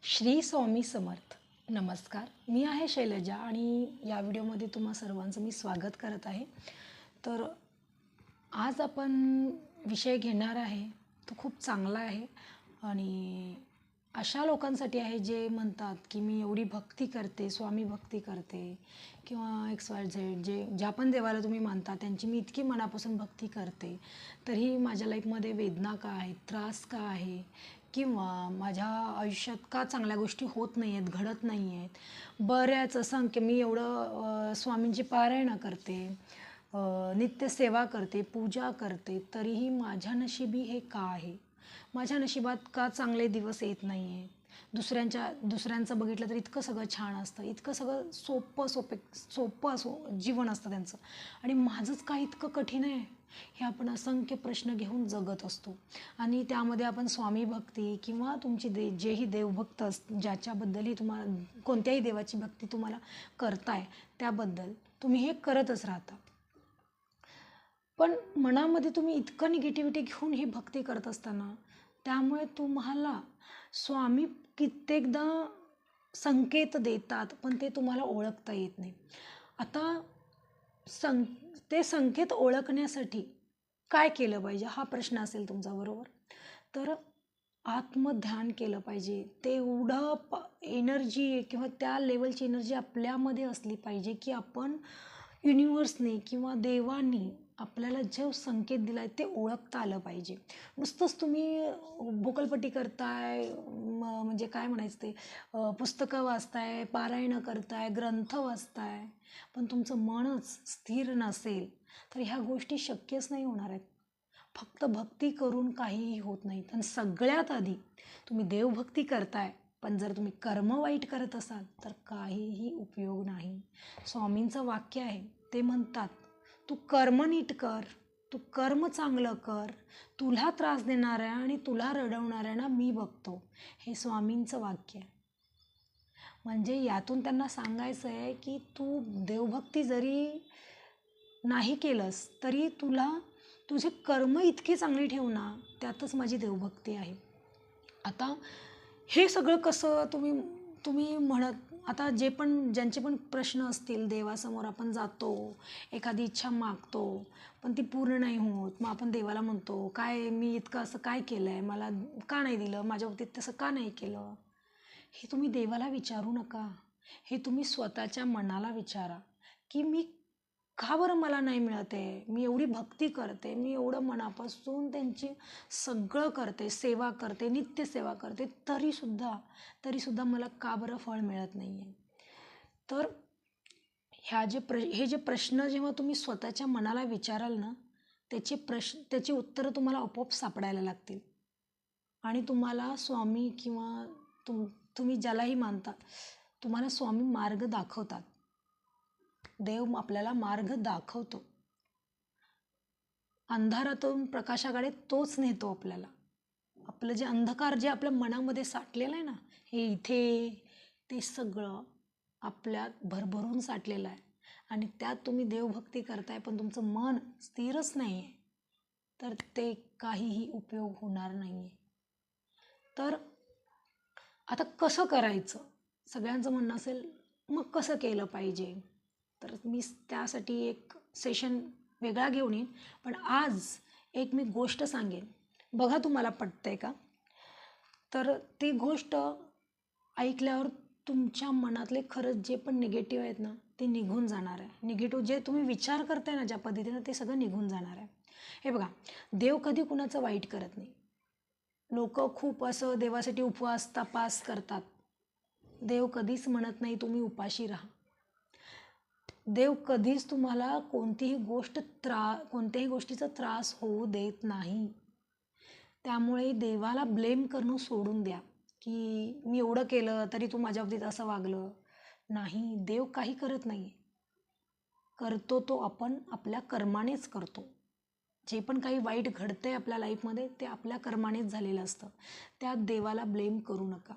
श्री स्वामी समर्थ. नमस्कार, मी आहे शैलजा आणि या व्हिडिओमध्ये तुम्हा सर्वांचं मी स्वागत करत आहे. तर आज आपण विषय घेणार आहे तो खूप चांगला आहे आणि अशा लोकांसाठी आहे जे म्हणतात की मी एवढी भक्ती करते, स्वामी भक्ती करते किंवा एक्स वाय झेड, ज्या पण देवाला तुम्ही मानता त्यांची मी इतकी मनापासून भक्ती करते, तरीही माझ्या लाईफमध्ये वेदना का आहेत, त्रास का आहे किंवा माझ्या आयुष्यात का चांगल्या गोष्टी होत नाही आहेत, घडत नाही आहेत. बऱ्याच असंख्य मी एवढं स्वामींची पारायणं करते, नित्यसेवा करते, पूजा करते, तरीही माझ्या नशिबी हे का आहे? माझ्या नशिबात का चांगले दिवस येत नाही आहेत? दुसऱ्यांचं बघितलं तर इतकं सगळं छान असतं, इतकं सगळं सोपं जीवन असतं त्यांचं, आणि माझंच का इतकं कठीण आहे? हे आपण असंख्य प्रश्न घेऊन जगत असतो. आणि त्यामध्ये आपण स्वामी भक्ती किंवा तुमची जेही देवभक्त ज्याच्याबद्दलही तुम्हाला कोणत्याही देवाची भक्ती तुम्हाला करताय त्याबद्दल तुम्ही हे करतच राहता. पण मनामध्ये तुम्ही इतकं निगेटिव्हिटी घेऊन ही भक्ती करत असताना त्यामुळे तुम्हाला स्वामी कित्येकदा संकेत देतात, पण ते तुम्हाला ओळखता येत नाही. आता ते संकेत ओळखण्यासाठी काय केलं पाहिजे हा प्रश्न असेल तुमच्याबरोबर. तर आत्मध्यान केलं पाहिजे. तेवढं एनर्जी किंवा त्या लेवलची एनर्जी आपल्यामध्ये असली पाहिजे की आपण युनिवर्सने किंवा देवानी आपल्याला जे संकेत दिला आहे ते ओळखता आलं पाहिजे. नुसतंच तुम्ही भोकलपट्टी करताय, म्हणजे काय म्हणायचं ते, पुस्तकं वाचताय, पारायणं करताय, ग्रंथ वाचताय, पण तुमचं मनच स्थिर नसेल तर ह्या गोष्टी शक्यच नाही होणार आहेत. फक्त भक्ती करून काहीही होत नाही. पण सगळ्यात आधी तुम्ही देवभक्ती करताय, पण जर तुम्ही कर्म वाईट करत असाल तर काहीही उपयोग नाही. स्वामींचं वाक्य आहे, ते म्हणतात, तू कर्म नीट कर, तू कर्म चांगलं कर, तुला त्रास देणाऱ्या आणि तुला रडवणाऱ्यांना मी बघतो. हे स्वामींचं वाक्य आहे. म्हणजे यातून त्यांना सांगायचं आहे की तू देवभक्ती जरी नाही केलंस तरी तुझे कर्म इतके चांगले ठेव ना, त्यातच माझी देवभक्ती आहे. आता हे सगळं कसं तुम्ही म्हणत, आता ज्यांचे पण प्रश्न असतील, देवासमोर आपण जातो, एखादी इच्छा मागतो पण ती पूर्ण नाही होत, मग आपण देवाला म्हणतो, काय मी इतकं असं काय केलं आहे, मला का नाही दिलं, माझ्या बाबतीत तसं का नाही केलं? हे तुम्ही देवाला विचारू नका. हे तुम्ही स्वतःच्या मनाला विचारा की मी का बरं मला नाही मिळत आहे? मी एवढी भक्ती करते, मी एवढं मनापासून त्यांची सगळं करते, सेवा करते, नित्यसेवा करते, तरीसुद्धा मला का बरं फळ मिळत नाही आहे? तर हे जे प्रश्न जेव्हा तुम्ही स्वतःच्या मनाला विचाराल ना, त्याची उत्तरं तुम्हाला आपोआप सापडायला लागतील आणि तुम्हाला स्वामी किंवा तुम्ही ज्यालाही मानता, तुम्हाला स्वामी मार्ग दाखवतात. देव आपल्याला मार्ग दाखवतो. अंधारातून प्रकाशाकडे तोच नेतो आपल्याला. आपलं जे अंधकार जे आपल्या मनामध्ये साठलेलं आहे ना, हे इथे ते सगळं आपल्यात भरभरून साठलेलं आहे आणि त्यात तुम्ही देवभक्ती करताय पण तुमचं मन स्थिरच नाही आहे, तर ते काहीही उपयोग होणार नाही आहे. तर आता कसं करायचं? सगळ्यांचं म्हणणं असेल, मग कसं केलं पाहिजे? तर मी त्यासाठी एक सेशन वेगळा घेऊन येईन, पण आज एक मी गोष्ट सांगेन, बघा तुम्हाला पटतंय का? तर ती गोष्ट ऐकल्यावर तुमच्या मनातले खरंच जे पण निगेटिव्ह आहेत ना, ते निघून जाणार आहे. निगेटिव्ह जे तुम्ही विचार करताय ना ज्या पद्धतीनं, ते सगळं निघून जाणार आहे. हे बघा, देव कधी कुणाचं वाईट करत नाही. लोक खूप असं देवासाठी उपवास तपास करतात. देव कधीच म्हणत नाही तुम्ही उपाशी राहा. देव कधीच तुम्हाला कोणत्याही गोष्टीचा त्रास होऊ देत नाही. त्यामुळे देवाला ब्लेम करणं सोडून द्या की मी एवढं केलं तरी तू माझ्या बाबतीत असं वागलं. नाही, देव काही करत नाही. करतो तो आपण आपल्या कर्मानेच करतो. जे पण काही वाईट घडतंय आपल्या लाईफमध्ये ते आपल्या कर्मानेच झालेलं असतं. त्यात देवाला ब्लेम करू नका.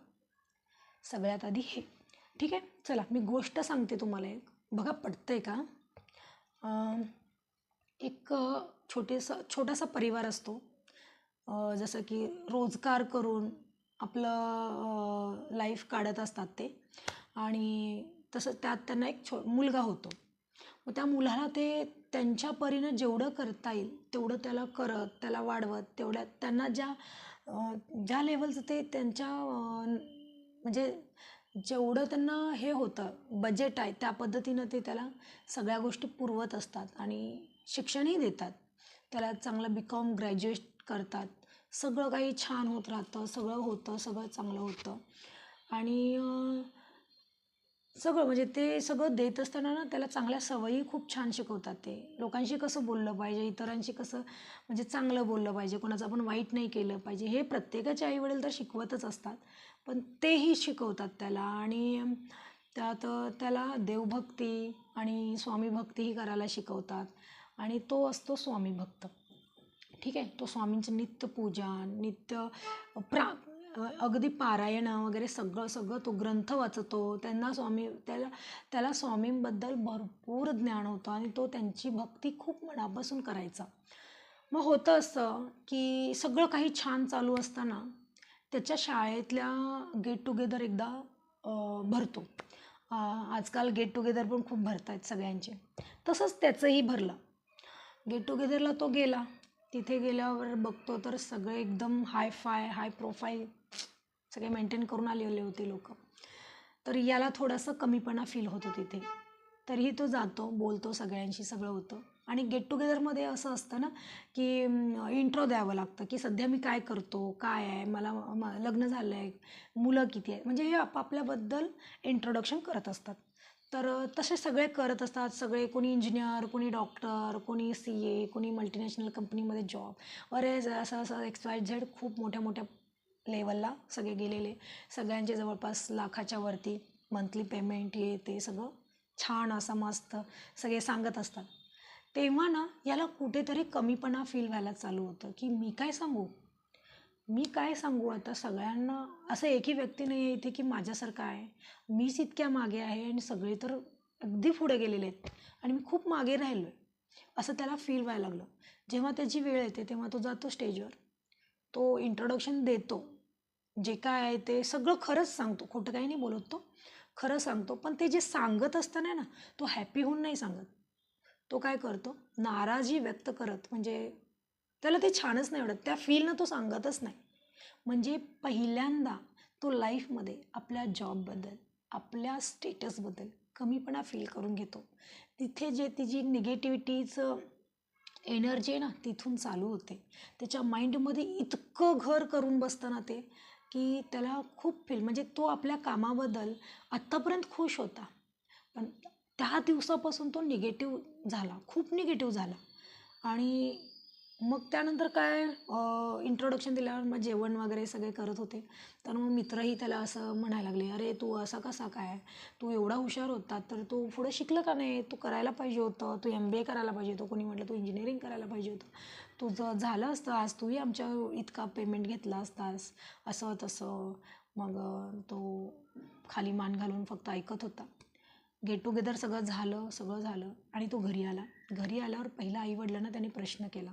सगळ्यात आधी हे. ठीक आहे, चला मी गोष्ट सांगते तुम्हाला एक, बघा पटतंय का? एक छोटासा परिवार असतो. जसं की रोजगार करून आपलं लाईफ काढत असतात ते. आणि तसं त्यात त्यांना एक मुलगा होतो. मग त्या मुलाला ते त्यांच्या परीनं जेवढं करता येईल तेवढं त्याला करत, त्याला वाढवत, तेवढ्या त्यांना ज्या लेवलचं ते त्यांच्या म्हणजे जेवढं त्यांना हे होतं बजेट आहे त्या पद्धतीनं ते त्याला सगळ्या गोष्टी पुरवत असतात आणि शिक्षणही देतात. त्याला चांगलं BCom ग्रॅज्युएट करतात. सगळं काही छान होत राहतं, सगळं होतं, सगळं चांगलं होतं. आणि सगळं म्हणजे ते सगळं देत असताना ना त्याला चांगल्या सवयी खूप छान शिकवतात ते. लोकांशी कसं बोललं पाहिजे, इतरांशी कसं म्हणजे चांगलं बोललं पाहिजे, कोणाचं आपण वाईट नाही केलं पाहिजे, हे प्रत्येकाचे आईवडील तर शिकवतच असतात. पण तेही शिकवतात त्याला. आणि त्यात त्याला देवभक्ती आणि स्वामीभक्तीही करायला शिकवतात. आणि तो असतो स्वामी भक्त. ठीक आहे. तो स्वामींचं नित्य पूजा, नित्य प्रा अगदी पारायणं वगैरे सगळं सगळं तो ग्रंथ वाचतो. त्याला स्वामींबद्दल भरपूर ज्ञान होतं आणि तो त्यांची भक्ती खूप मनापासून करायचा. मग होतं असं की सगळं काही छान चालू असताना त्याच्या शाळेतल्या गेट टुगेदर एकदा भरतो. आजकाल गेट टुगेदर पण खूप भरत आहेत सगळ्यांचे. तसंच त्याचंही भरलं. गेट टुगेदरला तो गेला. तिथे गेल्यावर बघतो तर सगळे एकदम हाय प्रोफाईल सगळे मेंटेन करून आलेले होते लोक. तर याला थोडासा कमीपणा फील होतो तिथे. तरीही तो जातो, बोलतो सगळ्यांशी, सगळं होतं. आणि गेट टुगेदरमध्ये असं असतं ना की इंट्रो द्यावं लागतं की सध्या मी काय करतो, काय आहे, मला लग्न झालं आहे, मुलं किती आहे, म्हणजे हे आपापल्याबद्दल इंट्रोडक्शन करत असतात. तर तसे सगळे करत असतात. सगळे कोणी इंजिनियर, कोणी डॉक्टर, कोणी CA, कोणी मल्टीनॅशनल कंपनीमध्ये जॉब, अरे असं असं XYZ खूप मोठ्या मोठ्या लेवलला सगळे गेलेले. सगळ्यांचे जवळपास लाखाच्या वरती मंथली पेमेंट, हे ते सगळं छान असं मस्त सगळे सांगत असतात. तेव्हा ना याला कुठेतरी कमीपणा फील व्हायला चालू होतं की मी काय सांगू आता सगळ्यांना. असं एकही व्यक्ती नाही आहे इथे की माझ्यासारखं आहे. मीच इतक्या मागे आहे आणि सगळे तर अगदी पुढे गेलेले आहेत आणि मी खूप मागे राहिलो आहे, असं त्याला फील व्हायला लागलं. जेव्हा त्याची वेळ येते तेव्हा तो जातो स्टेजवर, तो इंट्रोडक्शन देतो. जे काय आहे ते सगळं खरंच सांगतो, खोटं काही नाही बोलत, तो खरं सांगतो. पण ते जे सांगत असताना ना तो हॅपी होऊन नाही सांगत. तो काय करतो, नाराजी व्यक्त करत, म्हणजे त्याला ते छानच नाही वाटत, त्या फीलनं तो सांगतच नाही. म्हणजे पहिल्यांदा तो लाईफमध्ये आपल्या जॉबबद्दल, आपल्या स्टेटसबद्दल कमीपणा फील करून घेतो. तिथे जे तिची निगेटिव्हिटीचं एनर्जी आहे ना तिथून चालू होते. त्याच्या माइंडमध्ये इतकं घर करून बसतं ना ते की त्याला खूप फील, म्हणजे तो आपल्या कामाबद्दल आत्तापर्यंत खुश होता. पण त्या दिवसापासून तो निगेटिव्ह झाला, खूप निगेटिव्ह झाला. आणि मग त्यानंतर काय इंट्रोडक्शन दिल्यावर मग जेवण वगैरे सगळे करत होते. तर मग मित्रही त्याला असं म्हणायला लागले, अरे तू असा कसा काय, तू एवढा हुशार होता तर तू पुढे शिकलं का नाही, तू करायला पाहिजे होतं, तू MBA करायला पाहिजे होतं, कोणी म्हटलं तू इंजिनिअरिंग करायला पाहिजे होतं, तुझं झालं असतं आज, तूही आमच्या इतका पेमेंट घेतला असतास, असं तसं. मग तो खाली मान घालून फक्त ऐकत होता. गेट टुगेदर सगळं झालं आणि तो घरी आला. घरी आल्यावर पहिला आईवडिलांना त्याने प्रश्न केला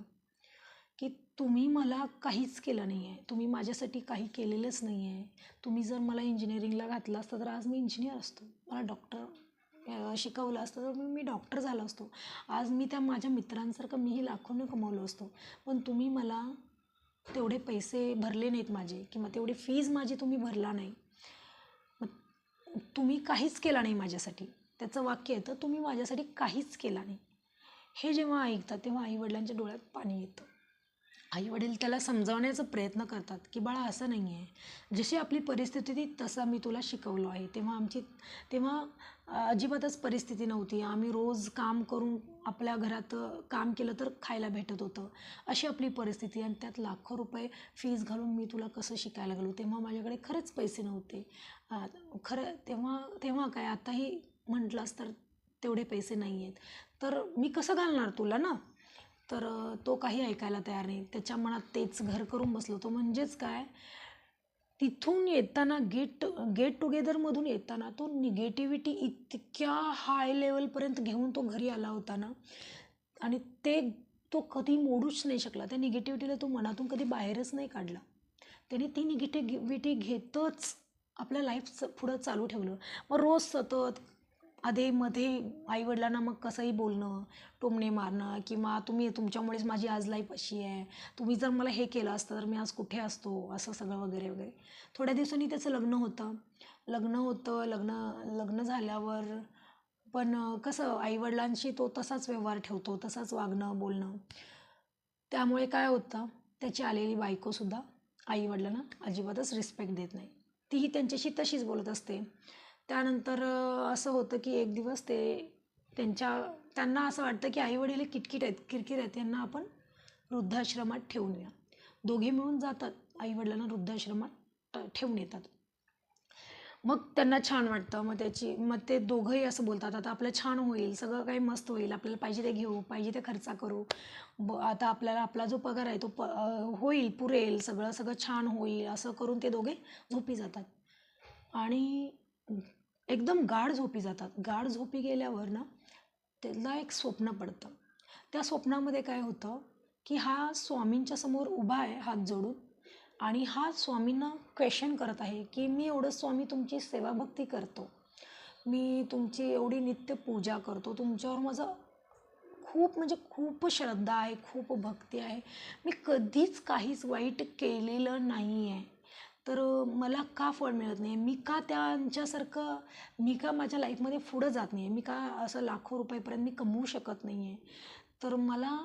की तुम्ही मला काहीच केलं नाही आहे, तुम्ही माझ्यासाठी काही केलेलंच नाही आहे. तुम्ही जर मला इंजिनिअरिंगला घातलं असतं तर आज मी इंजिनियर असतो, मला डॉक्टर शिकवलं असतं तर मी डॉक्टर झालो असतो, आज मी त्या माझ्या मित्रांसारखं मीही लाखोनं कमवलो असतो. पण तुम्ही मला तेवढे पैसे भरले नाहीत माझे, किंवा तेवढी फीज माझी तुम्ही भरला नाही. मग तुम्ही काहीच केला नाही माझ्यासाठी. त्याचं वाक्य येतं, तुम्ही माझ्यासाठी काहीच केला नाही. हे जेव्हा ऐकतात तेव्हा आईवडिलांच्या डोळ्यात पाणी येतं. आईवडील त्याला समजावण्याचा प्रयत्न करतात की बाळा असं नाही आहे, जशी आपली परिस्थिती तसं मी तुला शिकवलं आहे. तेव्हा अजिबातच परिस्थिती नव्हती, आम्ही रोज काम करून आपल्या घरात काम केलं तर खायला भेटत होतं, अशी आपली परिस्थिती. आणि त्यात लाखो रुपये फीज घालून मी तुला कसं शिकायला गेलो. तेव्हा माझ्याकडे खरंच पैसे नव्हते. खरं तेव्हा काय, आताही म्हटलंस तर तेवढे पैसे नाही आहेत, तर मी कसं घालणार तुला ना. तर तो काही ऐकायला तयार नाही. त्याच्या मनात तेच घर करून बसलो तो. म्हणजेच काय, तिथून येताना गेट टुगेदरमधून येताना तो निगेटिव्हिटी इतक्या हाय लेवलपर्यंत घेऊन तो घरी आला होता ना. आणि तो कधी मोडूच नाही शकला. त्या निगेटिव्हिटीला तो मनातून कधी बाहेरच नाही काढला. त्याने ती निगेटिव्हिटी घेतच आपल्या लाईफ पुढं चालू ठेवलं. मग रोज सतत अधेमध्ये आईवडिलांना मग कसंही बोलणं, टोमणे मारणं, किंवा तुमच्यामुळेच माझी आज लाईफ अशी आहे, तुम्ही जर मला हे केलं असतं तर मी आज कुठे असतो, असं सगळं वगैरे वगैरे. थोड्या दिवसांनी त्याचं लग्न झाल्यावर पण कसं आईवडिलांशी तो तसाच व्यवहार ठेवतो, तसाच वागणं बोलणं. त्यामुळे काय होतं, त्याची आलेली बायकोसुद्धा आईवडिलांना अजिबातच रिस्पेक्ट देत नाही. तीही त्यांच्याशी तशीच बोलत असते. त्यानंतर असं होतं की एक दिवस त्यांना असं वाटतं की आईवडील हे किरकिर आहेत, यांना आपण वृद्धाश्रमात ठेवून या. दोघे मिळून जातात, आईवडिलांना वृद्धाश्रमात ठेवून येतात. मग त्यांना छान वाटतं. मग ते दोघंही असं बोलतात, आता आपलं छान होईल, सगळं काही मस्त होईल, आपल्याला पाहिजे ते घेऊ, पाहिजे ते खर्च करू, आता आपल्याला आपला जो पगार आहे तो होईल, पुरेल, सगळं सगळं छान होईल, असं करून ते दोघे झोपी जातात. आणि एकदम गाढ झोपी जातात. गाढ झोपी गेल्यावर ना त्याला एक स्वप्न पडतं. त्या स्वप्नामध्ये काय होतं की हा स्वामींच्या समोर उभा आहे हात जोडून, आणि हा स्वामींना क्वेश्चन करत आहे की मी एवढं स्वामी तुमची सेवाभक्ती करतो, मी तुमची एवढी नित्य पूजा करतो, तुमच्यावर माझं खूप म्हणजे खूप श्रद्धा आहे, खूप भक्ती आहे, मी कधीच काहीच वाईट केलेलं नाही आहे, तर मला का फळ मिळत नाही, मी का माझ्या लाईफमध्ये पुढं जात नाही आहे, मी का असं लाखो रुपयेपर्यंत मी कमवू शकत नाही आहे. तर मला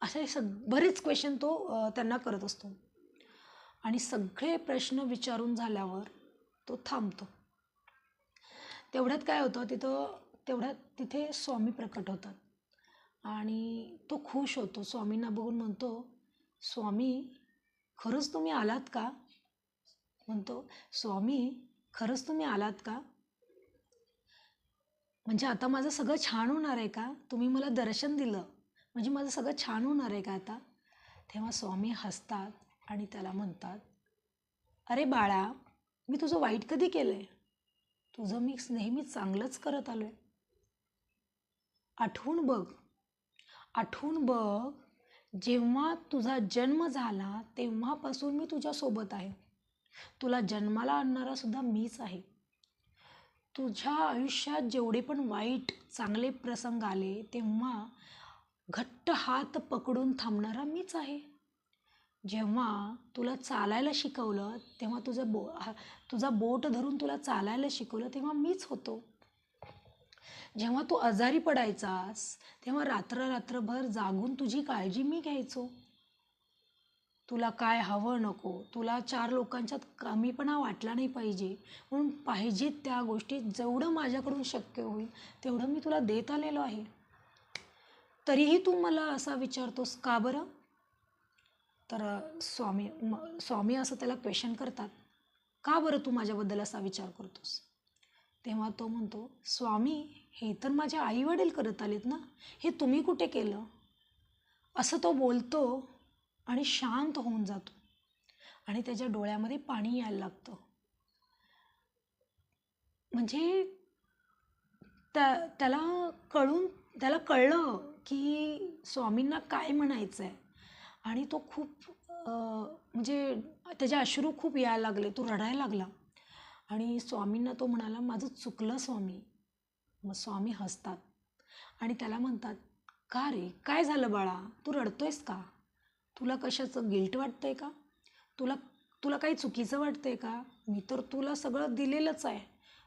असे बरेच क्वेश्चन तो त्यांना करत असतो. आणि सगळे प्रश्न विचारून झाल्यावर तो थांबतो. तेवढ्यात काय होतं, तिथे स्वामी प्रकट होतात. आणि तो खुश होतो, स्वामींना बघून म्हणतो, स्वामी खरंच तुम्ही आलात का? म्हणतो, स्वामी खरंच तुम्ही आलात का? म्हणजे आता माझं सगळं छान होणार आहे का? तुम्ही मला दर्शन दिलं म्हणजे माझं सगळं छान होणार आहे का आता? तेव्हा स्वामी हसतात आणि त्याला म्हणतात, अरे बाळा, मी तुझं वाईट कधी केलं आहे? तुझं मी नेहमी चांगलंच करत आलो आहे. आठवून बघ, जेव्हा तुझा जन्म झाला तेव्हापासून मी तुझ्यासोबत आहे. तुला जन्माला आणणारा सुद्धा मीच आहे. तुझ्या आयुष्यात जेवढे पण वाईट चांगले प्रसंग आले तेव्हा घट्ट हात पकडून थांबणारा मीच आहे. जेव्हा तुला चालायला शिकवलं तेव्हा तुझा बोट धरून तुला चालायला शिकवलं तेव्हा मीच होतो. जेव्हा तू आजारी पडायचास तेव्हा रात्रभर जागून तुझी काळजी मी घ्यायचो. तुला काय हवं नको, तुला 4 लोकांच्यात कमीपणा वाटला नाही पाहिजे म्हणून पाहिजे त्या गोष्टी जेवढं माझ्याकडून शक्य होईल तेवढं मी तुला देत आलेलो आहे. तरीही तू मला असा विचारतोस का बरं? तर स्वामी असं त्याला क्वेश्चन करतात, का बरं तू माझ्याबद्दल असा विचार करतोस? तेव्हा तो म्हणतो, स्वामी हे तर माझे आईवडील करत आलेत ना, हे तुम्ही कुठे केलं? असं तो बोलतो आणि शांत होऊन जातो आणि त्याच्या डोळ्यामध्ये पाणी यायला लागतं. म्हणजे त्याला कळलं की स्वामींना काय म्हणायचं आहे. आणि तो खूप म्हणजे त्याचे अश्रू खूप यायला लागले, तो रडायला लागला. आणि स्वामींना तो म्हणाला, माझं चुकलं स्वामी. मग स्वामी हसतात आणि त्याला म्हणतात, का रे, काय झालं बाळा, तू रडतोयस का? तुला कशाचं गिल्ट वाटतंय का? तुला काही चुकीचं वाटतंय का? मी तर तुला सगळं दिलेलंच आहे,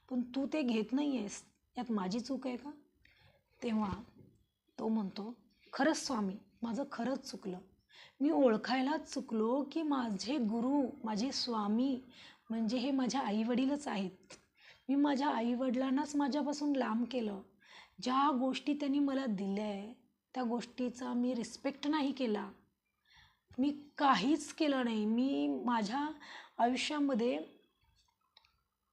पण तू ते घेत नाही आहेस, यात माझी चूक आहे का? तेव्हा तो म्हणतो, खरंच स्वामी, माझं खरंच चुकलं. मी ओळखायलाच चुकलो की माझे गुरु, माझे स्वामी म्हणजे हे माझ्या आईवडीलच आहेत. मी माझ्या आईवडिलांनाच माझ्यापासून लांब केलं. ज्या गोष्टी त्यांनी मला दिल्या आहे त्या गोष्टीचा मी रिस्पेक्ट नाही केला. मी काहीच केलं नाही. मी माझ्या आयुष्यामध्ये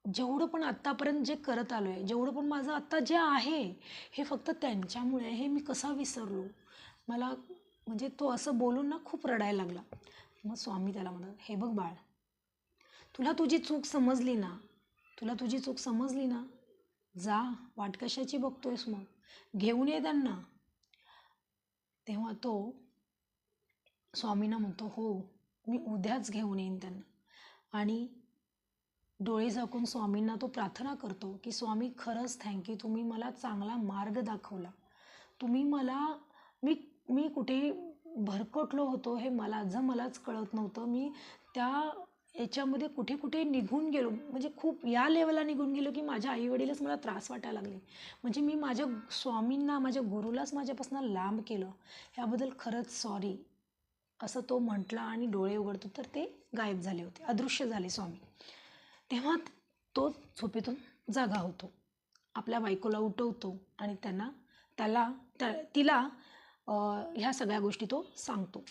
जेवढं पण आत्तापर्यंत जे करत आलो आहे, जेवढं पण माझं आत्ता जे आहे हे फक्त त्यांच्यामुळे आहे. हे मी कसा विसरलो? मला म्हणजे तो असं बोलून ना खूप रडायला लागला. मग स्वामी त्याला म्हणतात, हे बघ बाळ, तुला तुझी चूक समजली ना, जा, वाट कशाची बघतोयस, मग घेऊन ये त्यांना. तेव्हा तो स्वामींना म्हणतो, हो, मी उद्याच घेऊन येईन त्यांना. आणि डोळे झाकून स्वामींना तो प्रार्थना करतो की स्वामी खरंच थँक्यू, तुम्ही मला चांगला मार्ग दाखवला. तुम्ही मला मी मी कुठे भरकटलो होतो हे मलाच कळत नव्हतं. मी त्या याच्यामध्ये कुठे कुठे निघून गेलो, म्हणजे खूप या लेवलला निघून गेलो की माझ्या आईवडीलच मला त्रास वाटायला लागले. म्हणजे मी माझ्या स्वामींना, माझ्या गुरुलाच माझ्यापासून लांब केलं. ह्याबद्दल खरंच सॉरी, असं तो म्हटला आणि डोळे उघडतो तर ते गायब झाले होते, अदृश्य झाले स्वामी. तेव्हा तो झोपेतून जागा होतो, आपल्या बायकोला उठवतो आणि तिला ह्या सगळ्या गोष्टी तो सांगतो.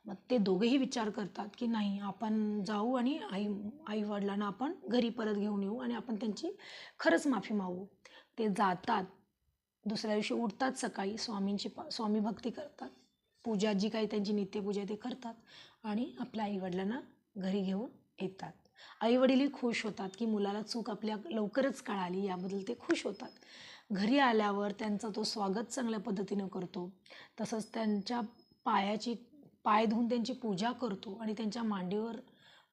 मग ते दोघेही विचार करतात की नाही, आपण जाऊ आणि आईवडिलांना आपण घरी परत घेऊन येऊ आणि आपण त्यांची खरंच माफी मागू. ते जातात, दुसऱ्या दिवशी उठतात सकाळी, स्वामी भक्ती करतात, पूजा जी काही त्यांची नित्यपूजा ते करतात आणि आपल्या आईवडिलांना घरी घेऊन येतात. आईवडीलही खुश होतात की मुलाला चूक आपल्या लवकरच कळाली, याबद्दल ते खुश होतात. घरी आल्यावर त्यांचा तो स्वागत चांगल्या पद्धतीनं करतो. तसंच त्यांच्या पाय धुवून त्यांची पूजा करतो आणि त्यांच्या मांडीवर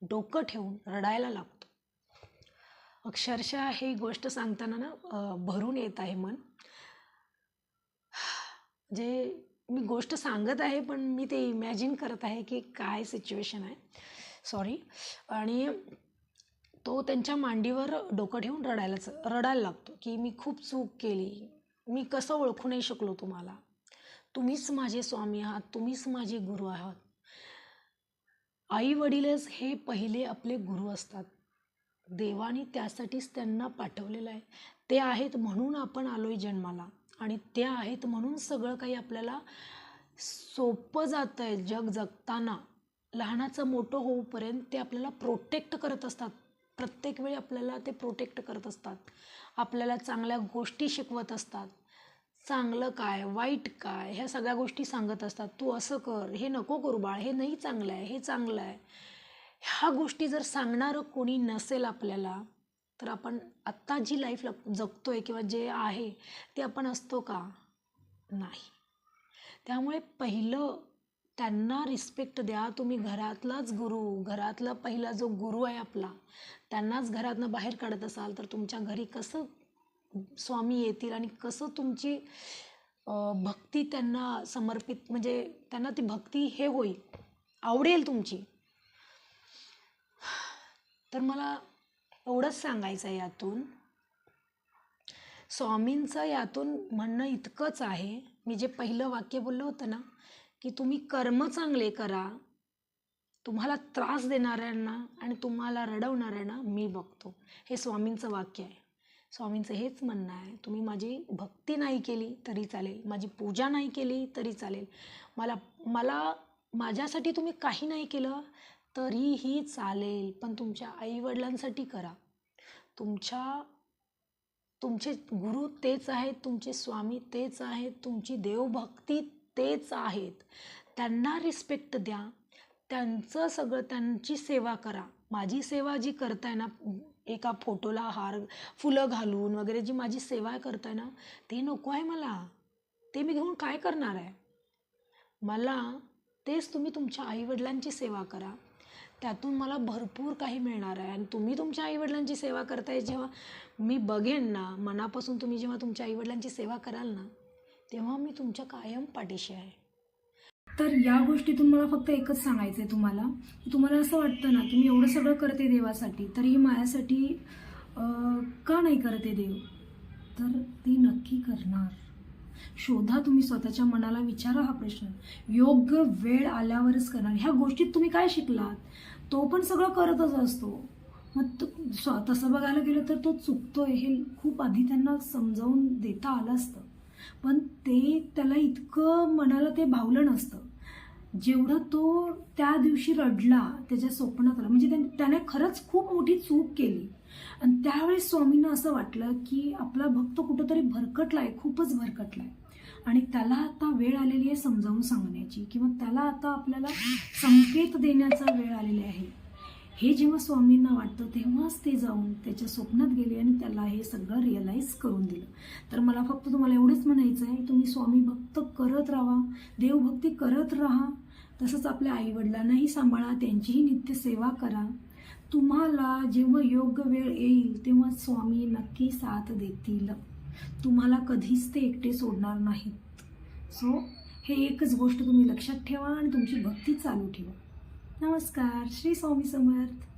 डोकं ठेवून रडायला लागतो. अक्षरशः ही गोष्ट सांगताना ना भरून येत आहे मन. जे मी गोष्ट सांगत आहे पण मी ते इमॅजिन करत आहे की काय सिच्युएशन आहे. सॉरी. आणि तो त्यांच्या मांडीवर डोकं ठेवून रडायला लागतो की मी खूप चूक केली, मी कसं ओळखू नाही शकलो तुम्हाला, तुम्हीच माझे स्वामी आहात, तुम्हीच माझे गुरु आहात. आई वडीलच हे पहिले आपले गुरु असतात. देवाने त्यासाठीच त्यांना पाठवलेलं आहे. ते आहेत म्हणून आपण आलोय जन्माला आणि ते आहेत म्हणून सगळं काही आपल्याला सोपं जातं आहे. जग जगताना लहानाचं मोठं होऊपर्यंत ते आपल्याला प्रोटेक्ट करत असतात. प्रत्येक वेळी आपल्याला ते प्रोटेक्ट करत असतात, आपल्याला चांगल्या गोष्टी शिकवत असतात. चांगलं काय, वाईट काय, ह्या सगळ्या गोष्टी सांगत असतात. तू असं कर, हे नको करू बाळ, हे नाही चांगलं आहे, हे चांगलं आहे. ह्या गोष्टी जर सांगणारं कोणी नसेल आपल्याला, तर आपण आत्ता जी लाईफ जगतोय किंवा जे आहे ते आपण असतो का? नाही. त्यामुळे पहिलं त्यांना रिस्पेक्ट द्या. तुम्ही घरातलाच गुरु, घरातला पहिला जो गुरु आहे आपला, त्यांनाच घरातनं बाहेर काढत असाल तर तुमच्या घरी कसं स्वामी येतील आणि कसं तुमची भक्ती त्यांना समर्पित, म्हणजे त्यांना ती भक्ती हे होईल, आवडेल तुमची. तर मला एवढंच सांगायचं आहे यातून. स्वामींचं यातून म्हणणं इतकंच आहे, मी जे पहिलं वाक्य बोललं होतं ना की तुम्ही कर्म चांगले करा, तुम्हाला त्रास देणाऱ्यांना आणि तुम्हाला रडवणाऱ्यांना मी बघतो. हे स्वामींचं वाक्य आहे. स्वामींचं हेच म्हणणं आहे, तुम्ही माझी भक्ती नाही केली तरी चालेल, माझी पूजा नाही केली तरी चालेल, माझ्यासाठी तुम्ही काही नाही केलं तरीही चालेल, पण तुमच्या आईवडिलांसाठी करा. तुमचे गुरु तेच आहेत, तुमचे स्वामी तेच आहेत, तुमची देवभक्ती तेच आहेत. त्यांना रिस्पेक्ट द्या, त्यांची सेवा करा. माझी सेवा जी करताय ना, एका फोटोला फुलं घालून वगैरे जी माझी सेवा करताय ना, ते नको आहे मला. ते मी घेऊन काय करणार आहे? मला तेच तुम्ही तुमच्या आईवडिलांची सेवा करा, त्यातून मला भरपूर काही मिळणार आहे. आणि तुम्ही तुमच्या आईवडिलांची सेवा करताय जेव्हा मी बघेन ना, मनापासून तुम्ही जेव्हा तुमच्या आईवडिलांची सेवा कराल ना, तेव्हा मी तुमच्या कायम पाठीशी आहे. तर या गोष्टीतून मला फक्त एकच सांगायचं आहे तुम्हाला, की तुम्हाला असं वाटतं ना की मी एवढं सगळं करते देवासाठी, तरीही माझ्यासाठी का नाही करते देव, तर ती नक्की करणार. शोधा, तुम्ही स्वतःच्या मनाला विचारा हा प्रश्न. योग्य वेळ आल्यावरच करणार. ह्या गोष्टीत तुम्ही काय शिकलात? तो पण सगळं करतच असतो, मग तसं बघायला गेलं तर तो चुकतोय हे खूप आधी त्यांना समजावून देता आलं असतं, पण त्याला इतकं मनाला ते भावलं नसतं जेवढं तो त्या दिवशी रडला, त्याच्या स्वप्नात आला. म्हणजे त्याने खरंच खूप मोठी चूक केली आणि त्यावेळेस स्वामींना असं वाटलं की आपला भक्त कुठंतरी भरकटलाय, खूपच भरकटलाय आणि त्याला आता वेळ आलेली आहे समजावून सांगण्याची, किंवा त्याला आता आपल्याला संकेत देण्याचा वेळ आलेला आहे. हे जेव्हा स्वामींना वाटतं तेव्हाच ते जाऊन त्याच्या स्वप्नात गेले आणि त्याला हे सगळं रिअलाईज करून दिलं. तर मला फक्त तुम्हाला एवढंच म्हणायचं आहे, तुम्ही स्वामी भक्त करत राहा, देवभक्ती करत राहा, तसंच आपल्या आईवडिलांनाही सांभाळा, त्यांचीही नित्यसेवा करा. तुम्हाला जेव्हा योग्य वेळ येईल तेव्हा स्वामी नक्की साथ देतील. तुम्हाला कधीच ते एकटे सोडणार नाहीत. सो हे एकच गोष्ट तुम्ही लक्षात ठेवा आणि तुमची भक्ती चालू ठेवा. नमस्कार. श्री स्वामी समर्थ.